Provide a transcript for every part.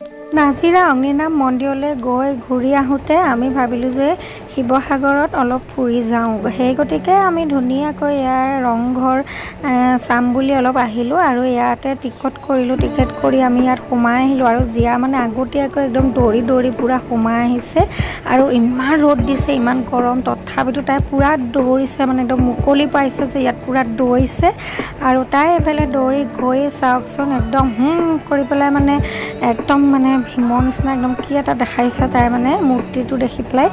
নাজিৰা অগ্নিনাভ মন্দিৰলৈ গৈ ঘূৰি আহোঁতে আমি ভাবিলোঁ যে শিৱসাগৰত অলপ ফুৰি যাওঁ। সেই গতিকে আমি ধুনীয়াকৈ ইয়াৰ ৰংঘৰ চাম বুলি অলপ আহিলোঁ আৰু ইয়াতে টিকট কৰিলোঁ। টিকেট কৰি আমি ইয়াত সোমাই আহিলোঁ আৰু জীয়া মানে আগতীয়াকৈ একদম দৌৰি দৌৰি পূৰা সোমাই আহিছে আৰু ইমান ৰ'দ দিছে, ইমান গৰম, তথাপিতো তাই পূৰা দৌৰিছে, মানে একদম মুকলি পাইছে যে ইয়াত পূৰা দৌৰিছে আৰু তাই এইফালে দৌৰি গৈ চাওকচোন একদম কৰি পেলাই মানে একদম মানে ভীমৰ নিচিনা একদম কি এটা দেখাইছে তাই মানে মূৰ্তিটো দেখি পেলাই।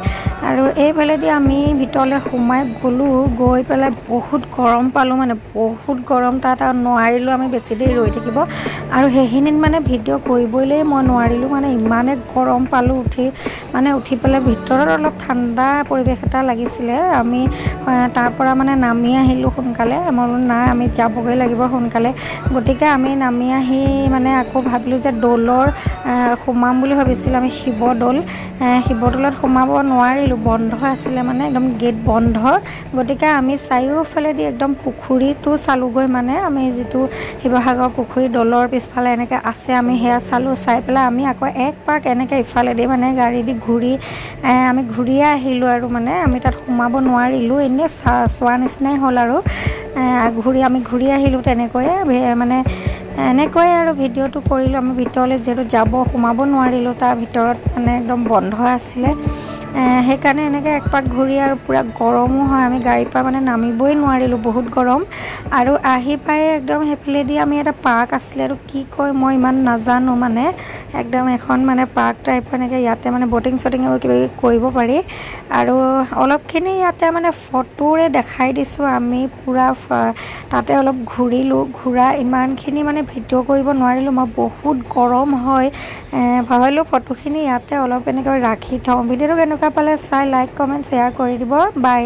আৰু এইফালেদি আমি ভিতৰলৈ সোমাই গ'লোঁ, গৈ পেলাই বহুত গৰম পালোঁ, মানে বহুত গৰম তাত আৰু নোৱাৰিলোঁ আমি বেছি দেৰি ৰৈ থাকিব আৰু সেইখিনিত মানে ভিডিঅ' কৰিবলৈয়ে মই নোৱাৰিলোঁ, মানে ইমানে গৰম পালোঁ। উঠি পেলাই ভিতৰত অলপ ঠাণ্ডা পৰিৱেশ এটা লাগিছিলে। আমি তাৰ পৰা মানে নামি আহিলোঁ সোনকালে। মই বোলো নাই আমি যাবগৈ লাগিব সোনকালে, গতিকে আমি নামি আহি মানে আকৌ ভাবিলোঁ যে দৌলৰ সোমাম বুলি ভাবিছিলোঁ আমি শিৱদৌলত সোমাব নোৱাৰিলোঁ, বন্ধ আছিলে, মানে একদম গেট বন্ধ। গতিকে আমি চাৰিওফালেদি একদম পুখুৰীটো চালোঁগৈ, মানে আমি যিটো শিৱসাগৰ পুখুৰী দৌলৰ পিছফালে এনেকৈ আছে আমি সেয়া চালোঁ। চাই পেলাই আমি আকৌ এক পাক এনেকৈ ইফালেদি মানে গাড়ী দি আমি ঘূৰিয়ে আহিলোঁ আৰু মানে আমি তাত সোমাব নোৱাৰিলোঁ, এনেই চোৱা নিচিনাই হ'ল আৰু আমি ঘূৰি আহিলোঁ তেনেকৈয়ে মানে এনেকৈয়ে আৰু ভিডিঅ'টো কৰিলোঁ। আমি ভিতৰলৈ যিহেতু সোমাব নোৱাৰিলোঁ, তাৰ ভিতৰত মানে একদম বন্ধ আছিলে, সেইকাৰণে এনেকৈ এক পাক ঘূৰি আৰু পূৰা গৰমো হয়, আমি গাড়ীৰ পৰা মানে নামিবই নোৱাৰিলোঁ, বহুত গৰম। আৰু আহি পাই একদম সেইফালেদি আমি এটা পাৰ্ক আছিলে আৰু কি কয় মই ইমান নাজানো, মানে একদম এখন মানে পাৰ্ক টাইপৰ এনেকৈ ইয়াতে মানে বটিং চটিং আৰু কিবা কিবি কৰিব পাৰি আৰু অলপখিনি ইয়াতে মানে ফটোৰে দেখাই দিছোঁ। আমি পূৰা তাতে অলপ ঘূৰিলোঁ, ইমানখিনি মানে ভিডিঅ' কৰিব নোৱাৰিলোঁ, মই বহুত গৰম হয়। ভাবিলোঁ ফটোখিনি ইয়াতে অলপ এনেকৈ ৰাখি থওঁ। ভিডিঅ'টো কেনেকুৱা পালে চাই লাইক কমেণ্ট শ্বেয়াৰ কৰি দিব। বাই।